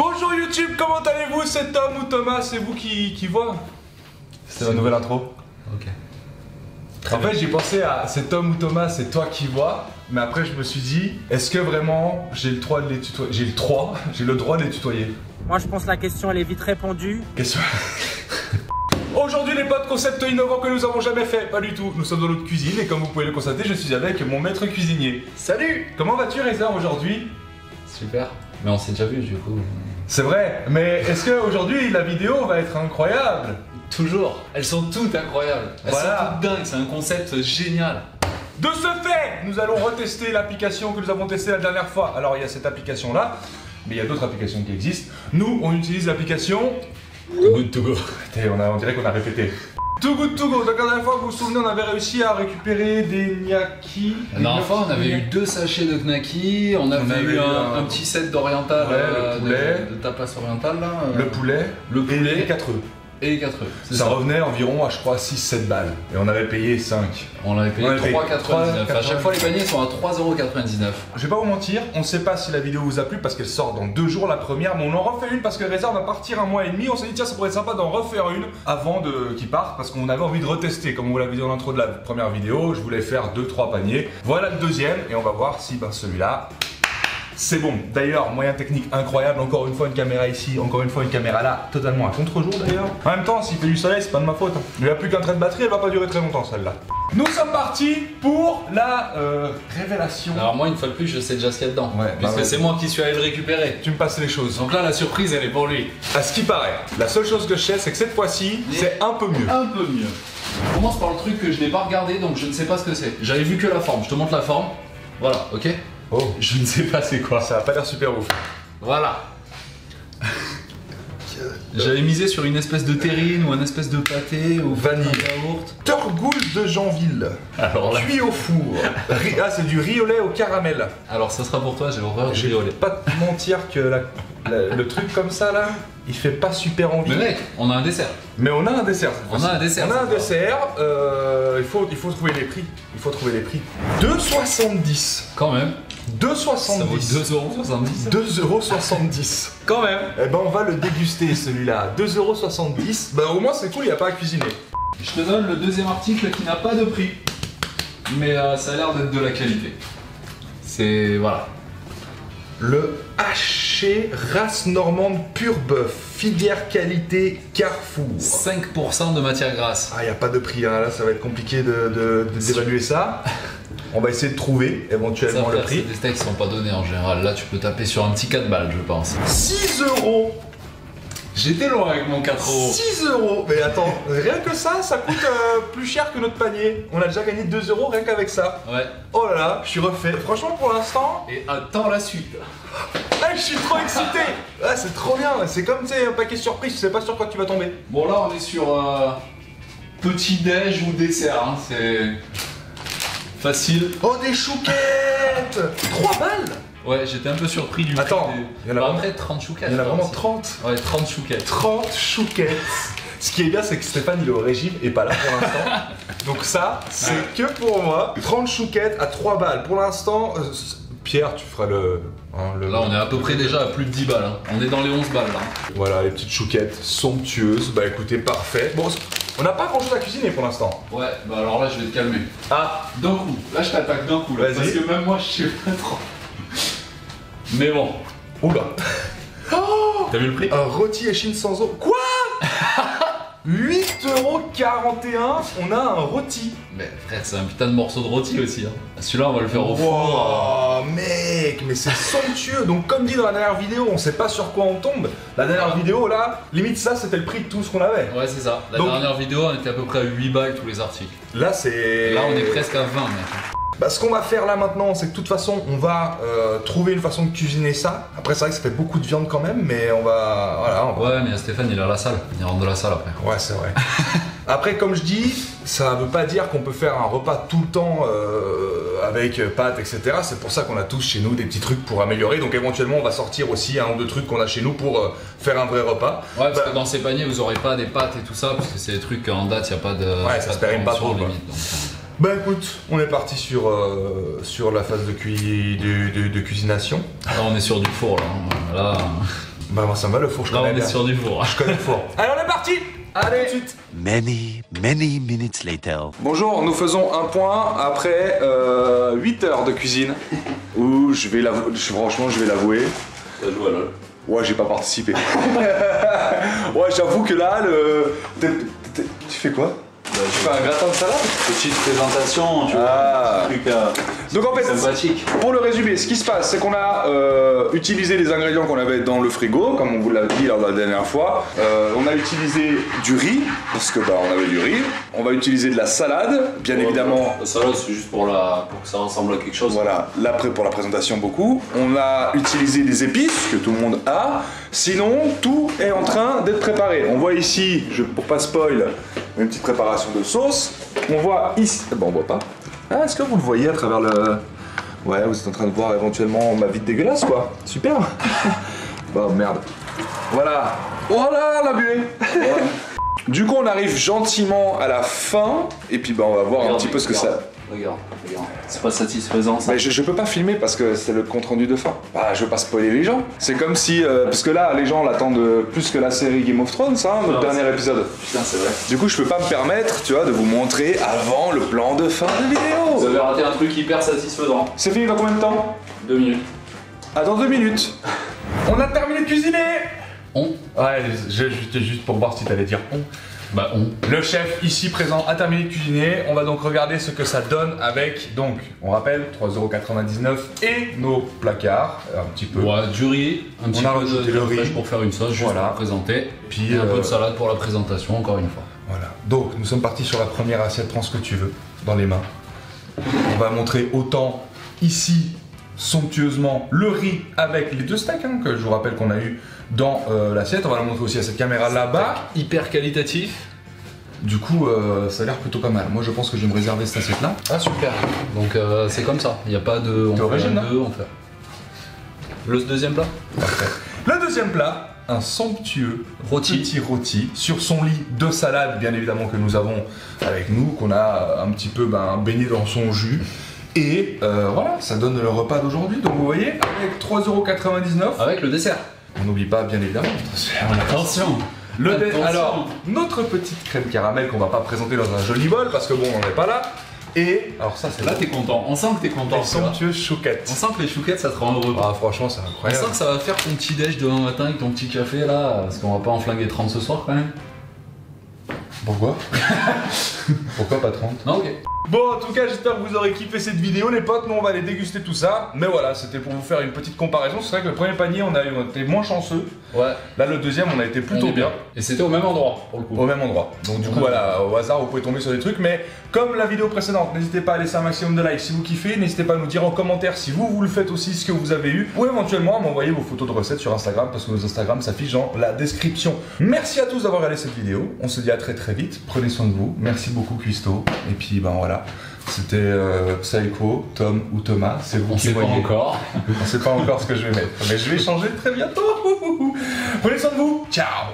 Bonjour YouTube, comment allez-vous? C'est Tom ou Thomas, c'est vous qui voit. C'est ma nouvelle intro. Ok. En fait j'ai pensé à c'est Tom ou Thomas, c'est toi qui vois. Mais après je me suis dit, est-ce que vraiment j'ai le droit de les tutoyer? J'ai le droit de les tutoyer. Moi je pense que la question elle est vite répondue. Question. Aujourd'hui les potes, concept innovant que nous avons jamais fait, pas du tout. Nous sommes dans notre cuisine et comme vous pouvez le constater, je suis avec mon maître cuisinier. Salut! Comment vas-tu Reza aujourd'hui? Super. Mais on s'est déjà vu du coup. C'est vrai, mais est-ce qu'aujourd'hui la vidéo va être incroyable? Toujours. Elles sont toutes incroyables. Elles sont toutes dingues, c'est un concept génial. De ce fait, nous allons retester l'application que nous avons testée la dernière fois. Alors il y a cette application là, mais il y a d'autres applications qui existent. Nous, on utilise l'application Too Good To Go. On dirait qu'on a répété. Too Good To Go. Donc la dernière fois, vous vous souvenez, on avait réussi à récupérer des gnocchis. La dernière fois, on avait eu 2 sachets de knacky, on avait eu un petit set d'oriental, de tapas oriental là. Le poulet et les 4 œufs. Et les 4 œufs. Ça revenait environ à je crois 6-7 balles. Et on avait payé 5. On l'avait payé 3,99. À chaque fois les paniers sont à 3,99 €. Je vais pas vous mentir, on sait pas si la vidéo vous a plu parce qu'elle sort dans 2 jours la première, mais on en refait une parce que Reza va partir 1 mois et demi. On s'est dit tiens ça pourrait être sympa d'en refaire une avant qu'il parte parce qu'on avait envie de retester. Comme vous l'avez dit dans l'intro de la première vidéo, je voulais faire 2-3 paniers. Voilà le deuxième et on va voir si celui-là c'est bon. D'ailleurs, moyen technique incroyable, encore une fois une caméra ici, encore une fois une caméra là, totalement à contre-jour d'ailleurs. En même temps, s'il fait du soleil, c'est pas de ma faute. Il n'y a plus qu'un trait de batterie, elle va pas durer très longtemps celle-là. Nous sommes partis pour la révélation. Alors moi, une fois de plus, je sais déjà ce qu'il y a dedans. Ouais, puisque c'est moi qui suis allé le récupérer. Tu me passes les choses. Donc là, la surprise, elle est pour lui. À ce qui paraît, la seule chose que je sais, c'est que cette fois-ci, c'est un peu mieux. Un peu mieux. On commence par le truc que je n'ai pas regardé, donc je ne sais pas ce que c'est. J'avais vu que la forme, je te montre la forme. Voilà, ok? Oh, je ne sais pas c'est quoi. Ça a pas l'air super ouf. Voilà. J'avais misé sur une espèce de terrine ou un espèce de pâté ou vanille. Yaourt. Turgoule de Janville. Alors là. Cuit au four. Ah, c'est du riz au lait au caramel. Alors ça sera pour toi, j'ai horreur du riz au lait. Pas te mentir que le truc comme ça là, il fait pas super envie. Mais mec, on a un dessert. Mais on a un dessert. On a un dessert. On a un dessert. Il faut trouver les prix. Il faut trouver les prix. 2,70. Quand même. 2,70. Ça vaut 2,70 €. 2,70 €. Quand même. Eh ben on va le déguster celui-là. 2,70 €. Bah au moins c'est cool, il n'y a pas à cuisiner. Je te donne le deuxième article qui n'a pas de prix. Mais ça a l'air d'être de la qualité. C'est... voilà. Le haché race normande pur bœuf, filière qualité Carrefour. 5% de matière grasse. Ah, il n'y a pas de prix, hein. Là ça va être compliqué d'évaluer ça. On va essayer de trouver éventuellement le prix. Des steaks qui sont pas donnés en général. Là tu peux taper sur un petit 4 balles je pense. 6 €. J'étais loin avec mon 4 €. 6 €. Mais attends, rien que ça coûte plus cher que notre panier. On a déjà gagné 2 € rien qu'avec ça. Ouais. Oh là là, je suis refait. Franchement pour l'instant... Et attends la suite. Ah, je suis trop excité. Ah, c'est trop bien. C'est comme un paquet surprise, tu sais pas sur quoi tu vas tomber. Bon là on est sur petit déj ou dessert. Hein. C'est facile. Oh, des chouquettes. 3 balles. Ouais, j'étais un peu surpris du Attends, prix. il y en a vraiment... après 30 chouquettes. Il y en a vraiment aussi. 30. Ouais, 30 chouquettes. 30 chouquettes. Ce qui est bien, c'est que Stéphane, il est au régime et pas là pour l'instant. Donc ça, c'est que pour moi. 30 chouquettes à 3 balles. Pour l'instant, Pierre, tu feras le... Là, on est à peu près déjà à plus de 10 balles. Hein. On est dans les 11 balles là. Voilà, les petites chouquettes somptueuses. Bah écoutez, parfait. Bon, on n'a pas grand chose à cuisiner pour l'instant. Ouais, bah alors là, je vais te calmer. Ah, d'un coup. Là, je t'attaque d'un coup. Là, parce que même moi, je sais pas trop. Mais bon. Oula. Oh, t'as vu le prix? Un rôti échine sans eau. Quoi? 8,41 €, on a un rôti. Mais frère, c'est un putain de morceau de rôti aussi. Hein. Celui-là, on va le faire au four. Oh mec, mais c'est somptueux. Donc comme dit dans la dernière vidéo, on sait pas sur quoi on tombe. La dernière vidéo là, limite ça c'était le prix de tout ce qu'on avait. Ouais, c'est ça. La dernière vidéo, on était à peu près à 8 balles tous les articles. Là c'est... Là, on est presque à 20 mec. Bah, ce qu'on va faire là maintenant, c'est que de toute façon, on va trouver une façon de cuisiner ça. Après, c'est vrai que ça fait beaucoup de viande quand même, mais on va... Voilà, Ouais, mais Stéphane, il est à la salle. Il rentre de la salle après. Ouais, c'est vrai. Après, comme je dis, ça veut pas dire qu'on peut faire un repas tout le temps avec pâtes, etc. C'est pour ça qu'on a tous chez nous des petits trucs pour améliorer. Donc éventuellement, on va sortir aussi 1 ou 2 trucs qu'on a chez nous pour faire un vrai repas. Ouais, parce que dans ces paniers, vous aurez pas des pâtes et tout ça, parce que c'est des trucs en date, il n'y a pas de... Ouais, ça se périme pas trop, quoi. Bah écoute, on est parti sur la phase de cuisination. Là, on est sur du four, là. Là... Bah moi ça me va le four, je Là, connais on est bien. sur du four. Je connais le four. Allez, on est parti. Allez, tout de suite. Many minutes later. Bonjour, nous faisons un point après 8 heures de cuisine. Où je vais l'avouer, franchement je vais l'avouer. Ça joue à LOL. Ouais, j'ai pas participé. Ouais, j'avoue que là, tu fais quoi? Tu fais un gratin de salade? Petite présentation, tu vois. Ah. Un truc Donc en fait, sympathique. pour le résumé, ce qui se passe, c'est qu'on a utilisé les ingrédients qu'on avait dans le frigo, comme on vous l'a dit lors de la dernière fois. On a utilisé du riz, parce que bah on avait du riz. On va utiliser de la salade, bien évidemment. La salade, c'est juste pour que ça ressemble à quelque chose. Voilà, là pour la présentation beaucoup. On a utilisé des épices que tout le monde a. Sinon, tout est en train d'être préparé. On voit ici, pour pas spoil, une petite préparation de sauce. On voit ici. Bon, on voit pas. Ah, est-ce que vous le voyez à travers le. Ouais, vous êtes en train de voir éventuellement ma vie dégueulasse, quoi. Super. Bon, merde. Voilà. Voilà la buée. Ouais. Du coup, on arrive gentiment à la fin. Et puis, bah, on va voir un petit peu ce que ça. Regarde. C'est pas satisfaisant ça. Mais je peux pas filmer parce que c'est le compte rendu de fin. Bah, je veux pas spoiler les gens. C'est comme si. Parce que là, les gens l'attendent plus que la série Game of Thrones, hein, notre dernier épisode. Putain, c'est vrai. Du coup, je peux pas me permettre, tu vois, de vous montrer avant le plan de fin de Vous vidéo. avez raté un truc hyper satisfaisant. C'est fini dans combien de temps? 2 minutes. Ah, dans 2 minutes. On a terminé de cuisiner. On. Ouais, j'étais juste pour voir si t'allais dire on. Bah on. Le chef ici présent a terminé de cuisiner. On va donc regarder ce que ça donne avec, donc, on rappelle, 3,99 € et nos placards, un petit peu. Ouais, du riz, un petit a peu rajouté de le riz. fraîche pour faire une sauce, juste Voilà. pour présenter. Puis, Et un peu de salade pour la présentation, encore une fois. Voilà. Donc, nous sommes partis sur la première assiette. Prends ce que tu veux dans les mains. On va montrer autant ici, somptueusement, le riz avec les 2 steaks, hein, que je vous rappelle qu'on a eu dans l'assiette. On va le montrer aussi à cette caméra là-bas. Hyper qualitatif. Du coup, ça a l'air plutôt pas mal. Moi, je pense que je vais me réserver cette assiette-là. Ah super. Donc c'est comme ça. Il n'y a pas de. On T'es fait original, un, deux, on fait. Le deuxième plat. Parfait. Le deuxième plat, un somptueux Rôti. petit rôti sur son lit de salade, bien évidemment, que nous avons avec nous, qu'on a un petit peu baigné dans son jus. Et voilà, ça donne le repas d'aujourd'hui. Donc vous voyez, avec 3,99 €. Avec le dessert. On n'oublie pas, bien évidemment. Attention. Attention. Alors, notre petite crème caramel qu'on va pas présenter dans un joli bol parce que bon, on n'est pas là. Et alors ça, c'est Là t'es content. On sent que t'es content. les tu vois. somptueuses chouquettes. On sent que les chouquettes ça te rend heureux. Ah, franchement, c'est On incroyable. sent que ça va faire ton petit déj demain matin avec ton petit café là, parce qu'on va pas en flinguer 30 ce soir quand même. Pourquoi? Pourquoi pas 30? Non, ok. Bon, en tout cas, j'espère que vous aurez kiffé cette vidéo, les potes. Nous, on va aller déguster tout ça. Mais voilà, c'était pour vous faire une petite comparaison. C'est vrai que le premier panier, on était moins chanceux. Ouais. Là, le deuxième, on a été plutôt On est bien. Et c'était au même endroit pour le coup. Au même endroit. Donc, du coup, voilà, au hasard, vous pouvez tomber sur des trucs. Mais comme la vidéo précédente, n'hésitez pas à laisser un maximum de likes si vous kiffez. N'hésitez pas à nous dire en commentaire si vous le faites aussi, ce que vous avez eu. Ou éventuellement à m'envoyer vos photos de recettes sur Instagram parce que nos Instagram s'affichent dans la description. Merci à tous d'avoir regardé cette vidéo. On se dit à très très vite. Prenez soin de vous. Merci beaucoup, Cuisto. Et puis, voilà. C'était Psycho, Tom ou Thomas. C'est vous On qui sait pas voyez. encore. On sait pas encore ce que je vais mettre. Mais je vais changer très bientôt. Prenez soin de vous. Ciao.